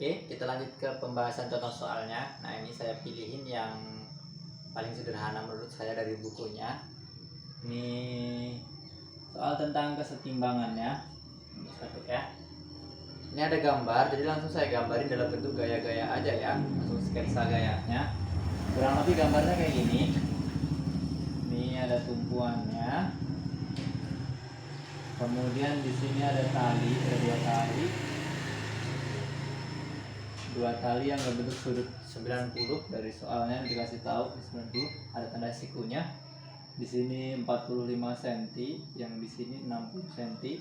Oke, kita lanjut ke pembahasan contoh soalnya. Nah, ini saya pilihin yang paling sederhana menurut saya dari bukunya. Ini soal tentang kesetimbangannya. Ini satu ya. Ini ada gambar, jadi langsung saya gambarin dalam bentuk gaya-gaya aja ya. Langsung sketsa gayanya. Kurang lebih gambarnya kayak gini. Ini ada tumpuannya. Kemudian di sini ada tali, ada dua tali yang berbentuk sudut 90. Dari soalnya dikasih tahu di 90 ada tanda sikunya. Di sini 45 cm, yang di sini 60 cm.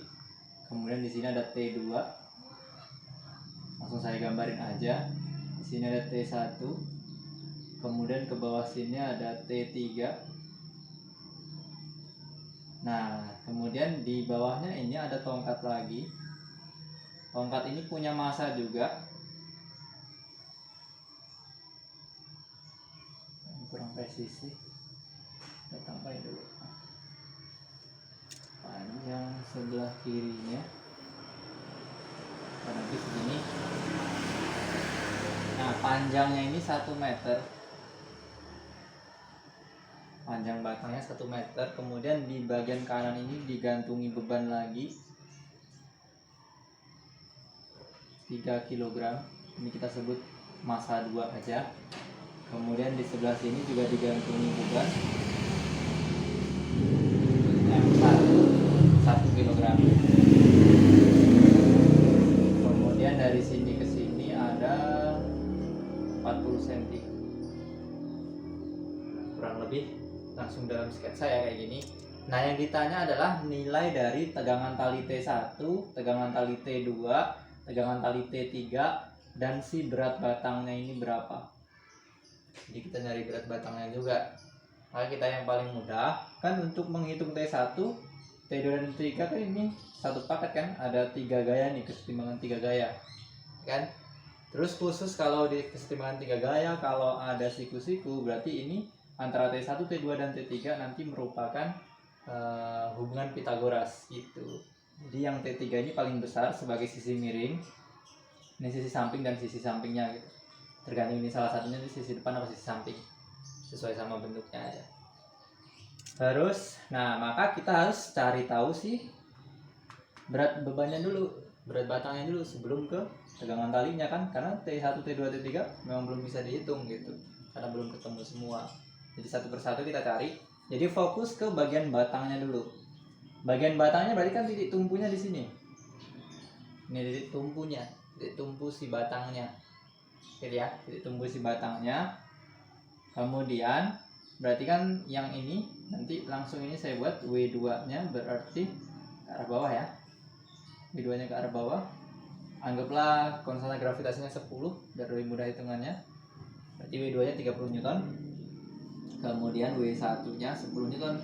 Kemudian di sini ada T2. Langsung saya gambarin aja. Di sini ada T1. Kemudian ke bawah sini ada T3. Nah, kemudian di bawahnya ini ada tongkat lagi. Tongkat ini punya massa juga. Kurang presisi, kita tambahin dulu. Panjang sebelah kirinya kurang lebih segini. Nah, panjangnya ini 1 meter. Panjang batangnya 1 meter. Kemudian di bagian kanan ini digantungi beban lagi 3 kg. Ini kita sebut massa 2 aja. Kemudian di sebelah sini juga digantungi beban M1 kg. Kemudian dari sini ke sini ada 40 cm. Kurang lebih langsung dalam sketsa ya kayak gini. Nah, yang ditanya adalah nilai dari tegangan tali T1, tegangan tali T2, tegangan tali T3, dan si berat batangnya ini berapa. Jadi kita nyari berat batangnya juga. Maka kita yang paling mudah kan untuk menghitung T1, T2 dan T3 kan ini satu paket kan, ada 3 gaya nih, kesetimbangan 3 gaya kan. Terus khusus kalau di kesetimbangan 3 gaya, kalau ada siku-siku berarti ini antara T1, T2 dan T3 nanti merupakan hubungan Pitagoras gitu. Jadi yang T3 ini paling besar sebagai sisi miring. Ini sisi samping dan sisi sampingnya gitu. Tergantung ini salah satunya di sisi depan atau sisi samping, sesuai sama bentuknya aja. Terus, nah maka kita harus cari tahu sih berat bebannya dulu, berat batangnya dulu sebelum ke tegangan talinya kan, karena T1, T2, T3 memang belum bisa dihitung gitu, karena belum ketemu semua. Jadi satu persatu kita cari. Jadi fokus ke bagian batangnya dulu. Bagian batangnya berarti kan titik tumpunya di sini. Ini titik tumpunya, titik tumpu si batangnya. Oke ya, titik tumpu si batangnya. Kemudian berarti kan yang ini nanti langsung ini saya buat W2 nya berarti ke arah bawah ya. W2 nya ke arah bawah. Anggaplah konstanta gravitasinya 10 biar lebih mudah hitungannya. Berarti W2 nya 30 Newton. Kemudian W1 nya 10 Newton.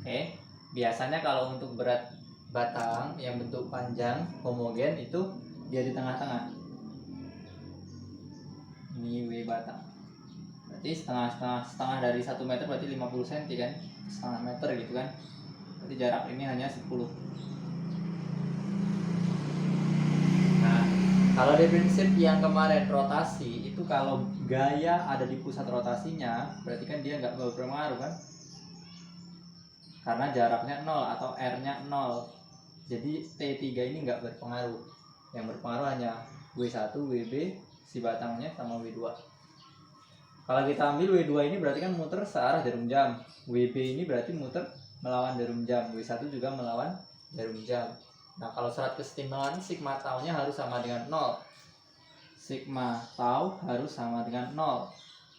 Oke, biasanya kalau untuk berat batang yang bentuk panjang homogen itu dia di tengah-tengah. Ini W batang, berarti setengah dari 1 meter berarti 50 cm kan, setengah meter gitu kan, berarti jarak ini hanya 10. Nah, kalau di prinsip yang kemarin rotasi itu kalau gaya ada di pusat rotasinya berarti kan dia nggak berpengaruh kan, karena jaraknya 0 atau R nya 0. Jadi T3 ini nggak berpengaruh, yang berpengaruh hanya W1, WB si batangnya sama W2. Kalau kita ambil W2 ini berarti kan muter searah jarum jam, WB ini berarti muter melawan jarum jam, W1 juga melawan jarum jam. Nah, kalau syarat kesetimbangan sigma tau-nya harus sama dengan 0. Sigma tau harus sama dengan 0.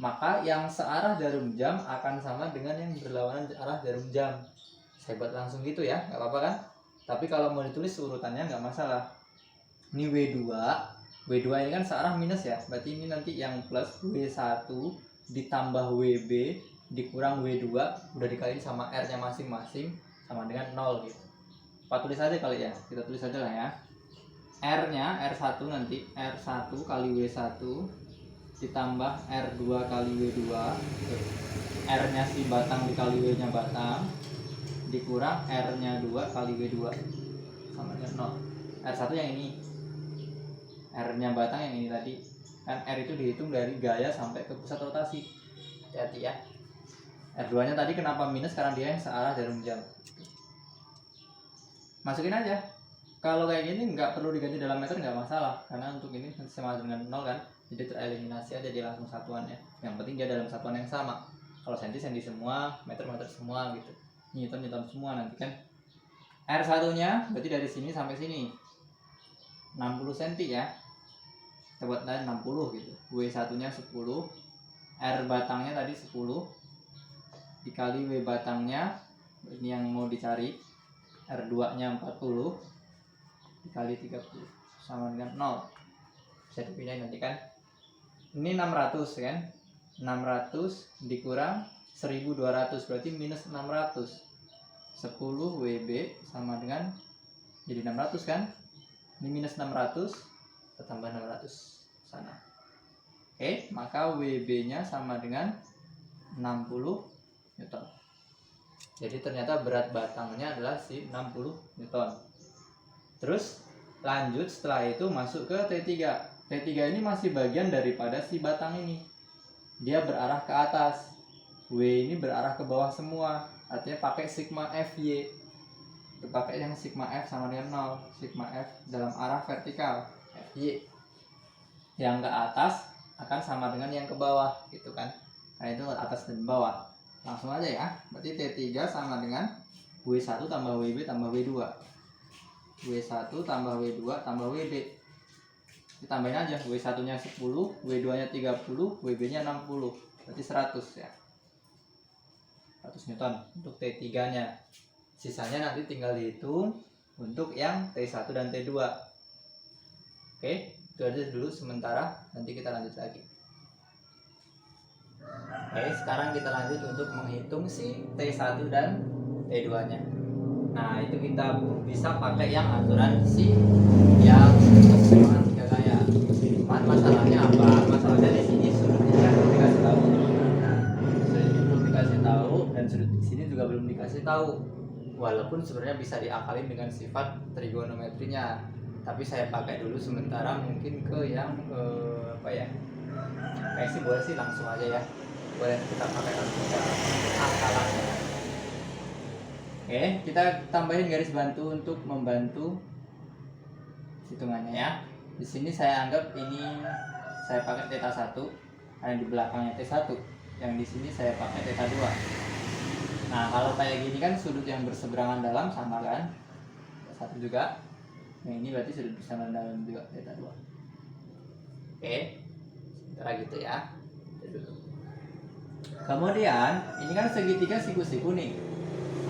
Maka yang searah jarum jam akan sama dengan yang berlawanan arah jarum jam. Saya buat langsung gitu ya, nggak apa-apa kan? Tapi kalau mau ditulis urutannya nggak masalah. Ini W2 ini kan searah minus ya, berarti ini nanti yang plus W1 ditambah WB dikurang W2 udah dikaliin sama R nya masing-masing sama dengan 0 gitu. Pak tulis aja kali ya, kita tulis aja lah ya. R nya R1 nanti R1 kali W1 ditambah R2 kali W2, R nya si batang dikali W nya batang dikurang R nya 2 kali W2 sama dengan 0. R1 yang ini. R-nya batang yang ini tadi. Kan R itu dihitung dari gaya sampai ke pusat rotasi. Hati-hati ya. R2 nya tadi kenapa minus, karena dia yang searah jarum jam. Masukin aja. Kalau kayak gini nggak perlu diganti dalam meter, nggak masalah, karena untuk ini sama dengan 0 kan, jadi tereliminasi aja, dia langsung satuannya. Yang penting dia dalam satuan yang sama. Kalau senti semua, meter semua gitu, newton semua nanti kan. R1 nya berarti dari sini sampai sini 60 cm ya, kita buat 60 gitu. W1 nya 10, R batangnya tadi 10 dikali W batangnya, ini yang mau dicari, R2 nya 40 dikali 30 sama dengan 0. Bisa dipindahin nanti kan. Ini 600 kan, 600 dikurang 1200 berarti minus 600. 10 WB sama dengan jadi 600 kan. Ini minus 600 tambah 600 sana. Oke, maka WB nya sama dengan 60 Newton. Jadi ternyata berat batangnya adalah si 60 Newton. Terus lanjut setelah itu masuk ke T3. T3 ini masih bagian daripada si batang ini. Dia berarah ke atas. W ini berarah ke bawah semua. Artinya pakai sigma FY. Itu pakai yang sigma F sama dengan 0. Sigma F dalam arah vertikal, FY. Yang ke atas akan sama dengan yang ke bawah gitu kan. Nah itu atas dan bawah. Langsung aja ya. Berarti T3 sama dengan W1 tambah WB tambah W2. W1 tambah W2 tambah WB. Ditambahin aja, W1 nya 10, W2 nya 30, WB nya 60. Berarti 100 ya. 100 Newton untuk T3 nya. Sisanya nanti tinggal dihitung untuk yang T1 dan T2. Oke, itu aja dulu sementara, nanti kita lanjut lagi. Oke, sekarang kita lanjut untuk menghitung si T1 dan T2 nya. Nah itu kita bisa pakai yang aturan si yang keseimbangan 3 gaya. Cuman masalahnya apa? Masalahnya di sini sudutnya kan belum dikasih tahu. Sudut ini belum dikasih tahu dan sudut di sini juga belum dikasih tahu. Walaupun sebenarnya bisa diakalin dengan sifat trigonometrinya, tapi saya pakai dulu sementara mungkin ke yang apa ya? Kayak sih boleh sih langsung aja ya. Boleh kita pakai langsung akalannya. Oke, kita tambahin garis bantu untuk membantu hitungannya ya. Di sini saya anggap ini saya pakai theta 1, ada di belakangnya T1. Yang di sini saya pakai theta 2. Nah, kalau kayak gini kan sudut yang berseberangan dalam sama kan? Theta 1 juga. Nah, ini berarti sudut berseberangan dalam juga theta 2. Oke. Sementara gitu ya. Kemudian, ini kan segitiga siku-siku nih.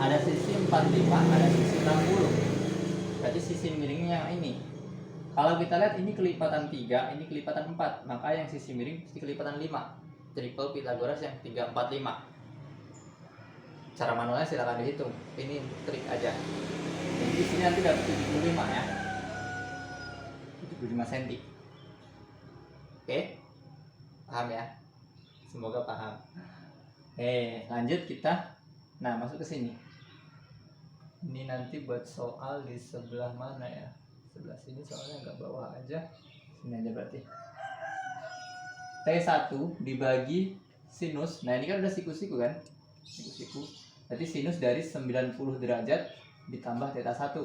Ada sisi 45, ada sisi 60. Berarti sisi miringnya yang ini. Kalau kita lihat ini kelipatan 3, ini kelipatan 4, maka yang sisi miring sisi kelipatan 5. Triple Pythagoras yang 3, 4, 5. Cara manualnya silakan dihitung. Ini trik aja. Jadi di sini nanti dapat 75 ya. 75 cm. Oke. Paham ya? Semoga paham. Lanjut kita. Nah, masuk ke sini. Ini nanti buat soal di sebelah mana ya? Sebelah sini soalnya nggak bawah aja. Sini aja berarti. T1 dibagi sinus. Nah, ini kan udah siku-siku kan? Siku-siku. Berarti sinus dari 90 derajat ditambah theta 1.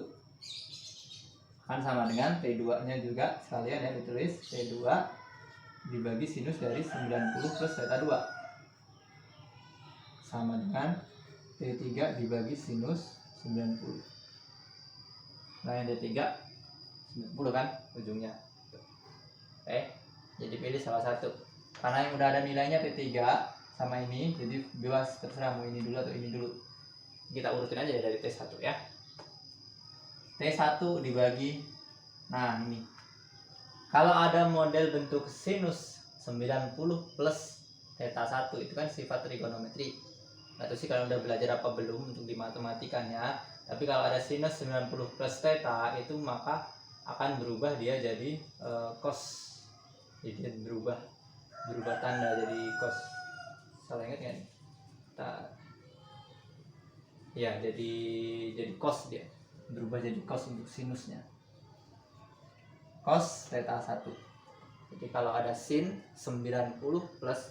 Kan sama dengan T2-nya juga sekalian ya ditulis. T2 dibagi sinus dari 90 plus theta 2. Sama dengan T3 dibagi sinus 90. Nah yang D3 90 kan ujungnya. Jadi pilih salah satu. Karena yang udah ada nilainya T3 sama ini, jadi bebas terserah mau ini dulu atau ini dulu. Kita urutin aja dari T1 ya. T1 dibagi, nah ini. Kalau ada model bentuk sinus 90 plus theta 1 itu kan sifat trigonometri. Nggak tahu sih kalau udah belajar apa belum untuk di matematikanya. Tapi kalau ada sinus 90 plus theta itu maka akan berubah dia jadi cos. Jadi dia berubah tanda jadi cos. Salah ingat kan? Ya jadi cos dia. Berubah jadi cos untuk sinusnya. cos theta 1. Jadi kalau ada sin 90 plus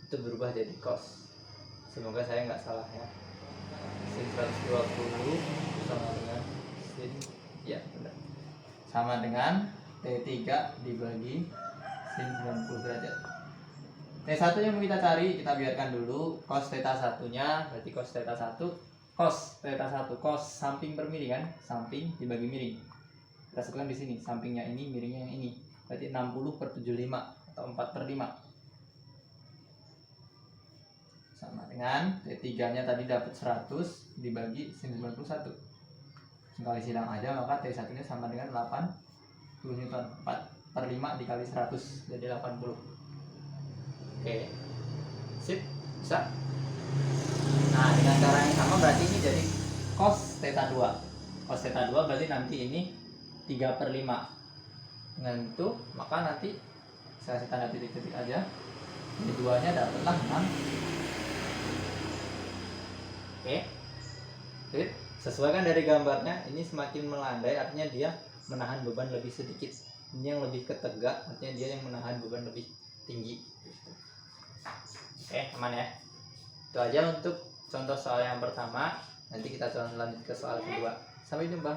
itu berubah jadi cos. Semoga saya nggak salah ya. Sin 120 sama dengan sin, ya benar, sama dengan T3 dibagi sin 90 derajat. T1 yang mau kita cari, kita biarkan dulu. Cos theta 1 nya berarti cos theta 1, cos theta 1, cos samping per miring kan, samping dibagi miring. Kita sebutkan di sini, sampingnya ini, miringnya yang ini. Berarti 60 per 75 atau 4 per 5. Sama dengan T3 nya tadi dapat 100 dibagi sin 91. Kali silang aja, maka T1 nya sama dengan 80 Newton. 4 per 5 dikali 100 jadi 80. Oke, sip, bisa. Nah, dengan cara yang sama berarti ini jadi cos theta 2. Cos theta 2 berarti nanti ini 3 per 5. Dengan itu, maka nanti saya kasih tanda titik-titik aja. Ini 2 nya dapatlah 6. Oke, sip. Sesuaikan dari gambarnya, ini semakin melandai artinya dia menahan beban lebih sedikit. Ini yang lebih ketegak artinya dia yang menahan beban lebih tinggi. Oke, aman ya. Itu aja untuk contoh soal yang pertama. Nanti kita lanjut ke soal kedua. Sampai jumpa.